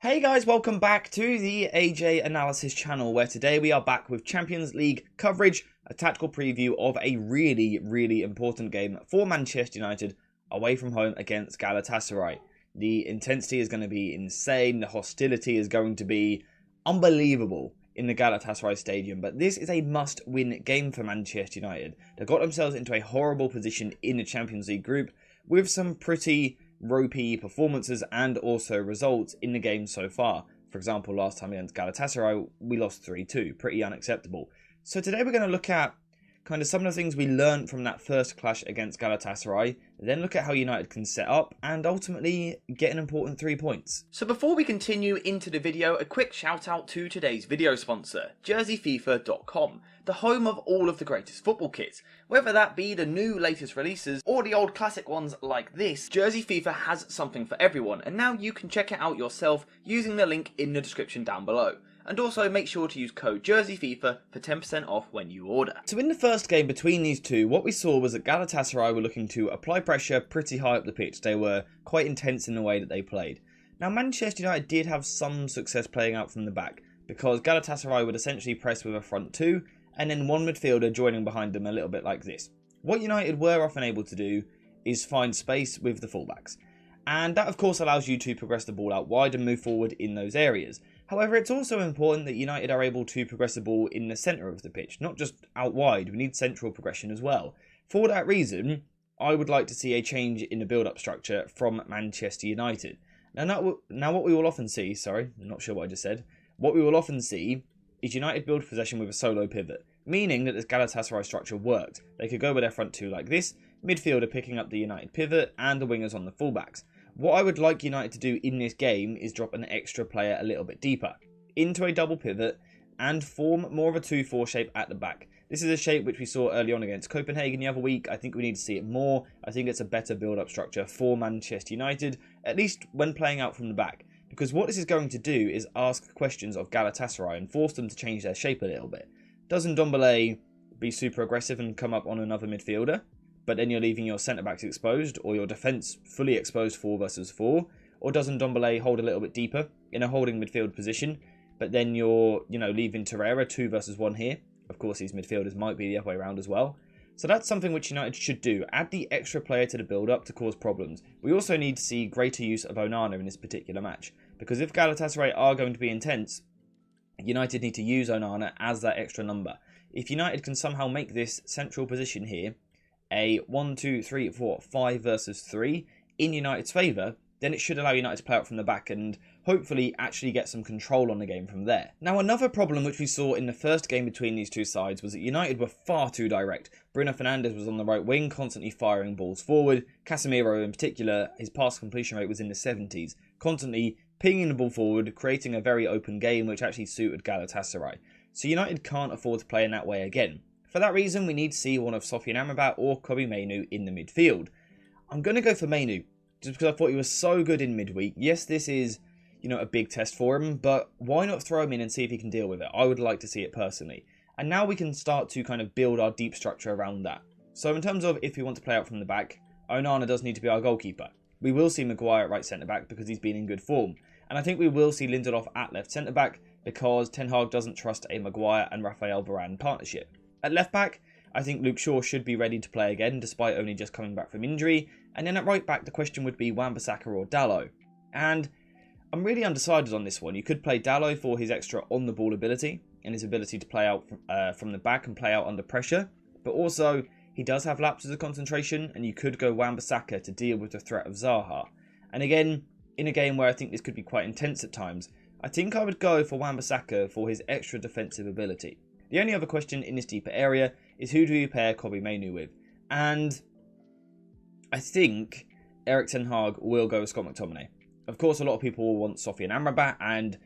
Hey guys, welcome back to the AJ Analysis channel, where today we are back with Champions League coverage, a tactical preview of a really important game for Manchester United away from home against Galatasaray. The intensity is going to be insane, the hostility is going to be unbelievable in the Galatasaray stadium, but this is a must-win game for Manchester United. They got themselves into a horrible position in the Champions League group with some pretty ropey performances and also results in the game so far. For example, last time against Galatasaray, we lost 3-2, pretty unacceptable. So today we're going to look at kind of some of the things we learned from that first clash against Galatasaray, then look at how United can set up and ultimately get an important 3 points. So before we continue into the video, a quick shout out to today's video sponsor, JerseyFifa.com, the home of all of the greatest football kits. Whether that be the new latest releases or the old classic ones like this, Jersey FIFA has something for everyone, and now you can check it out yourself using the link in the description down below. And also make sure to use code JerseyFifa for 10% off when you order. So in the first game between these two, what we saw was that Galatasaray were looking to apply pressure pretty high up the pitch. They were quite intense in the way that they played. Now Manchester United did have some success playing out from the back, because Galatasaray would essentially press with a front two, and then one midfielder joining behind them a little bit like this. What United were often able to do is find space with the fullbacks. And that of course allows you to progress the ball out wide and move forward in those areas. However, it's also important that United are able to progress the ball in the centre of the pitch, not just out wide. We need central progression as well. For that reason, I would like to see a change in the build-up structure from Manchester United. Now what we will often see, sorry, I'm not sure what I just said. What we will often see is United build possession with a solo pivot, meaning that this Galatasaray structure worked. They could go with their front two like this, midfielder picking up the United pivot, and the wingers on the fullbacks. What I would like United to do in this game is drop an extra player a little bit deeper, into a double pivot, and form more of a 2-4 shape at the back. This is a shape which we saw early on against Copenhagen the other week. I think we need to see it more. I think it's a better build-up structure for Manchester United, at least when playing out from the back. Because what this is going to do is ask questions of Galatasaray and force them to change their shape a little bit. Doesn't Ndombele be super aggressive and come up on another midfielder, but then you're leaving your centre-backs exposed, or your defence fully exposed 4 versus 4? Or doesn't Ndombele hold a little bit deeper in a holding midfield position, but then you're, leaving Torreira 2 versus 1 here? Of course, these midfielders might be the other way around as well. So that's something which United should do. Add the extra player to the build-up to cause problems. We also need to see greater use of Onana in this particular match, because if Galatasaray are going to be intense, United need to use Onana as that extra number. If United can somehow make this central position here a 1, 2, 3, 4, 5 versus 3 in United's favour, then it should allow United to play out from the back and hopefully actually get some control on the game from there. Now, another problem which we saw in the first game between these two sides was that United were far too direct. Bruno Fernandes was on the right wing, constantly firing balls forward. Casemiro in particular, his pass completion rate was in the 70s, constantly pinging the ball forward, creating a very open game which actually suited Galatasaray. So United can't afford to play in that way again. For that reason, we need to see one of Sofian Amrabat or Kobe Mainoo in the midfield. I'm going to go for Mainoo, just because I thought he was so good in midweek. Yes, this is, a big test for him, but why not throw him in and see if he can deal with it? I would like to see it personally. And now we can start to kind of build our deep structure around that. So in terms of if we want to play out from the back, Onana does need to be our goalkeeper. We will see Maguire at right centre-back because he's been in good form. And I think we will see Lindelof at left centre-back because Ten Hag doesn't trust a Maguire and Rafael Varane partnership. At left back, I think Luke Shaw should be ready to play again despite only just coming back from injury. And then at right back, the question would be Wan-Bissaka or Dalot. And I'm really undecided on this one. You could play Dalot for his extra on-the-ball ability and his ability to play out from the back and play out under pressure. But also, he does have lapses of concentration, and you could go Wan-Bissaka to deal with the threat of Zaha. And again, in a game where I think this could be quite intense at times, I think I would go for Wan-Bissaka for his extra defensive ability. The only other question in this deeper area is who do you pair Kobe Mainoo with? And I think Erik Ten Hag will go with Scott McTominay. Of course, a lot of people will want Sofian Amrabat, and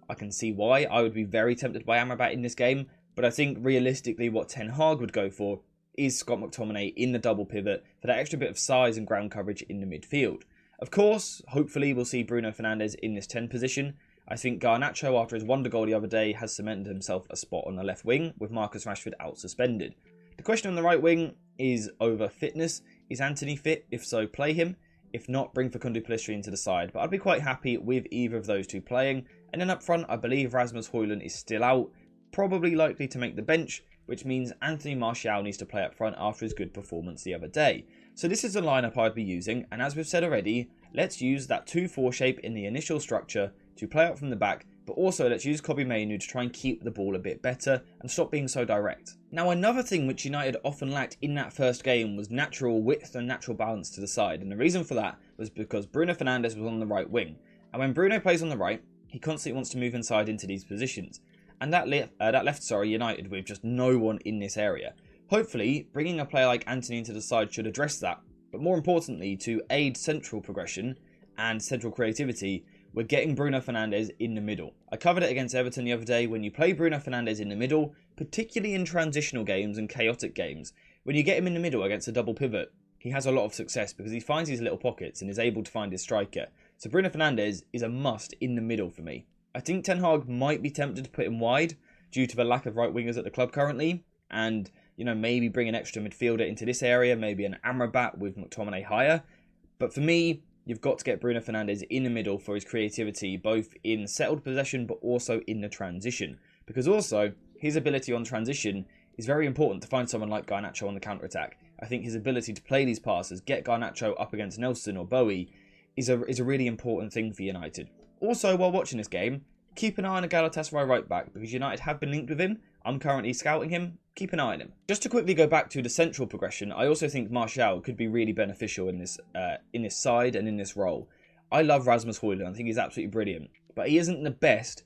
I can see why. I would be very tempted by Amrabat in this game, but I think realistically what Ten Hag would go for is Scott McTominay in the double pivot for that extra bit of size and ground coverage in the midfield. Of course, hopefully we'll see Bruno Fernandes in this 10 position. I think Garnacho, after his wonder goal the other day, has cemented himself a spot on the left wing, with Marcus Rashford out suspended. The question on the right wing is over fitness. Is Antony fit? If so, play him. If not, bring Facundo Pellistri into the side. But I'd be quite happy with either of those two playing. And then up front, I believe Rasmus Højlund is still out, probably likely to make the bench, which means Anthony Martial needs to play up front after his good performance the other day. So this is the lineup I'd be using, and as we've said already, let's use that 2-4 shape in the initial structure to play out from the back, but also let's use Kobbie Mainoo to try and keep the ball a bit better and stop being so direct. Now another thing which United often lacked in that first game was natural width and natural balance to the side, and the reason for that was because Bruno Fernandes was on the right wing, and when Bruno plays on the right, he constantly wants to move inside into these positions, and that left United with just no one in this area. Hopefully, bringing a player like Antony into the side should address that, but more importantly, to aid central progression and central creativity, we're getting Bruno Fernandes in the middle. I covered it against Everton the other day. When you play Bruno Fernandes in the middle, particularly in transitional games and chaotic games, when you get him in the middle against a double pivot, he has a lot of success because he finds these little pockets and is able to find his striker. So Bruno Fernandes is a must in the middle for me. I think Ten Hag might be tempted to put him wide due to the lack of right wingers at the club currently, and maybe bring an extra midfielder into this area, maybe an Amrabat with McTominay higher. But for me, you've got to get Bruno Fernandes in the middle for his creativity, both in settled possession but also in the transition. Because also, his ability on transition is very important to find someone like Garnacho on the counter-attack. I think his ability to play these passes, get Garnacho up against Nelson or Bowie, is a really important thing for United. Also, while watching this game, keep an eye on a Galatasaray right back, because United have been linked with him. I'm currently scouting him. Keep an eye on him. Just to quickly go back to the central progression, I also think Martial could be really beneficial in this side and in this role. I love Rasmus Højlund. I think he's absolutely brilliant, but he isn't the best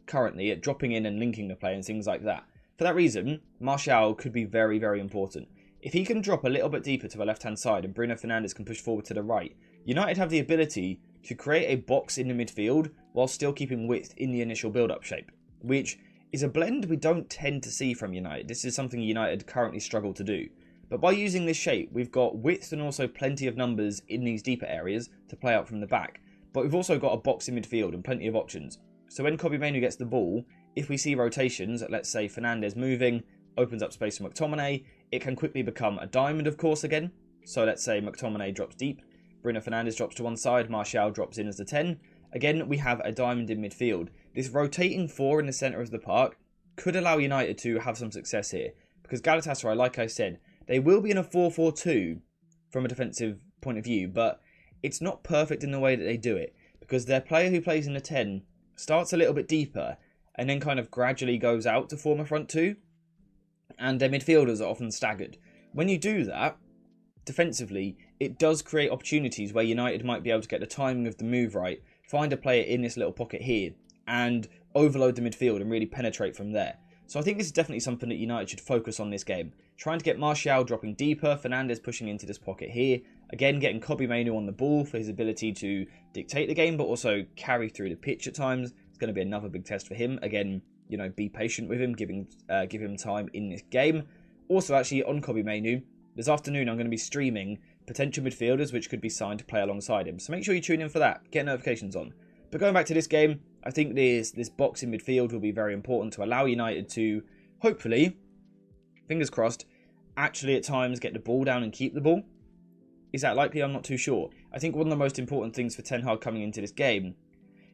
currently at dropping in and linking the play and things like that. For that reason, Martial could be very, very important. If he can drop a little bit deeper to the left-hand side and Bruno Fernandes can push forward to the right, United have the ability to create a box in the midfield while still keeping width in the initial build-up shape, which is a blend we don't tend to see from United. This is something United currently struggle to do. But by using this shape, we've got width and also plenty of numbers in these deeper areas to play out from the back. But we've also got a box in midfield and plenty of options. So when Kobbie Mainoo gets the ball, if we see rotations, let's say Fernandes moving, opens up space for McTominay, it can quickly become a diamond, of course, again. So let's say McTominay drops deep, Bruno Fernandes drops to one side, Martial drops in as the 10. Again, we have a diamond in midfield. This rotating 4 in the centre of the park could allow United to have some success here. Because Galatasaray, like I said, they will be in a 4-4-2 from a defensive point of view, but it's not perfect in the way that they do it. Because their player who plays in the 10 starts a little bit deeper and then kind of gradually goes out to form a front 2. And their midfielders are often staggered. When you do that, defensively, it does create opportunities where United might be able to get the timing of the move right, find a player in this little pocket here, and overload the midfield and really penetrate from there. So I think this is definitely something that United should focus on this game. Trying to get Martial dropping deeper, Fernandes pushing into this pocket here. Again, getting Kobbie Mainoo on the ball for his ability to dictate the game, but also carry through the pitch at times. It's going to be another big test for him. Again, be patient with him, give him time in this game. Also, actually, on Kobbie Mainoo, this afternoon I'm going to be streaming potential midfielders which could be signed to play alongside him. So make sure you tune in for that. Get notifications on. But going back to this game, I think this box in midfield will be very important to allow United to, hopefully, fingers crossed, actually at times get the ball down and keep the ball. Is that likely? I'm not too sure. I think one of the most important things for Ten Hag coming into this game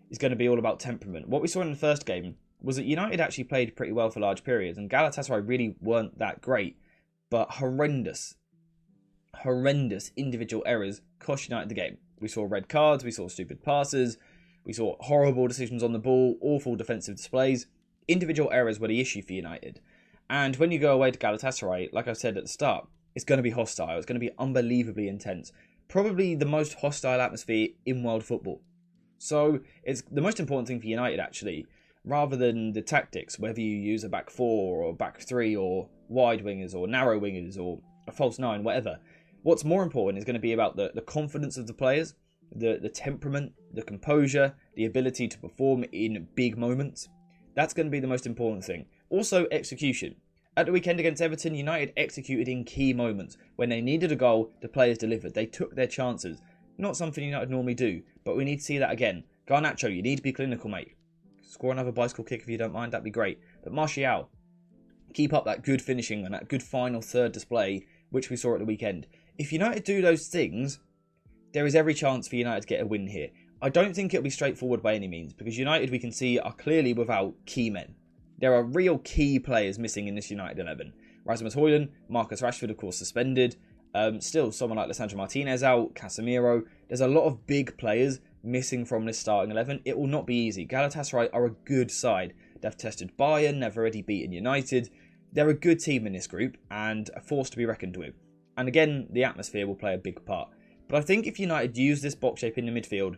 is going to be all about temperament. What we saw in the first game was that United actually played pretty well for large periods, and Galatasaray really weren't that great, but horrendous individual errors cost United the game. We saw red cards, we saw stupid passes, we saw horrible decisions on the ball, awful defensive displays. Individual errors were the issue for United. And when you go away to Galatasaray, like I said at the start, it's going to be hostile. It's going to be unbelievably intense. Probably the most hostile atmosphere in world football. So it's the most important thing for United, actually, rather than the tactics, whether you use a back 4 or back 3 or wide wingers or narrow wingers or a false 9, whatever. What's more important is going to be about the confidence of the players, the temperament, the composure, the ability to perform in big moments. That's going to be the most important thing. Also, execution. At the weekend against Everton, United executed in key moments. When they needed a goal, the players delivered. They took their chances. Not something United normally do, but we need to see that again. Garnacho, you need to be clinical, mate. Score another bicycle kick if you don't mind, that'd be great. But Martial, keep up that good finishing and that good final third display, which we saw at the weekend. If United do those things, there is every chance for United to get a win here. I don't think it'll be straightforward by any means, because United, we can see, are clearly without key men. There are real key players missing in this United 11. Rasmus Højlund, Marcus Rashford, of course, suspended. Still, someone like Lisandro Martinez out, Casemiro. There's a lot of big players missing from this starting 11. It will not be easy. Galatasaray are a good side. They've tested Bayern, they've already beaten United. They're a good team in this group and a force to be reckoned with. And again, the atmosphere will play a big part. But I think if United use this box shape in the midfield,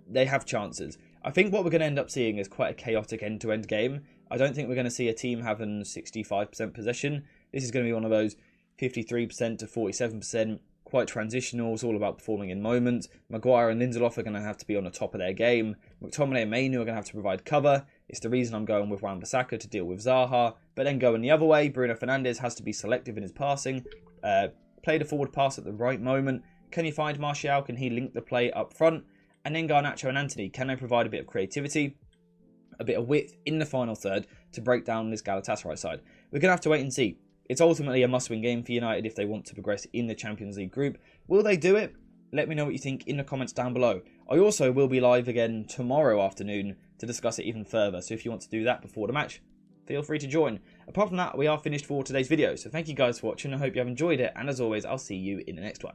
they have chances. I think what we're going to end up seeing is quite a chaotic end-to-end game. I don't think we're going to see a team having 65% possession. This is going to be one of those 53% to 47%, quite transitional. It's all about performing in moments. Maguire and Lindelof are going to have to be on the top of their game. McTominay and Mainu are going to have to provide cover. It's the reason I'm going with Wan-Bissaka to deal with Zaha. But then going the other way, Bruno Fernandes has to be selective in his passing. Play the forward pass at the right moment. Can you find Martial? Can he link the play up front? And then Garnacho and Antony, can they provide a bit of creativity, a bit of width in the final third to break down this Galatasaray side? We're going to have to wait and see. It's ultimately a must-win game for United if they want to progress in the Champions League group. Will they do it? Let me know what you think in the comments down below. I also will be live again tomorrow afternoon to discuss it even further, so if you want to do that before the match, feel free to join. Apart from that, we are finished for today's video, so thank you guys for watching. I hope you have enjoyed it, and as always, I'll see you in the next one.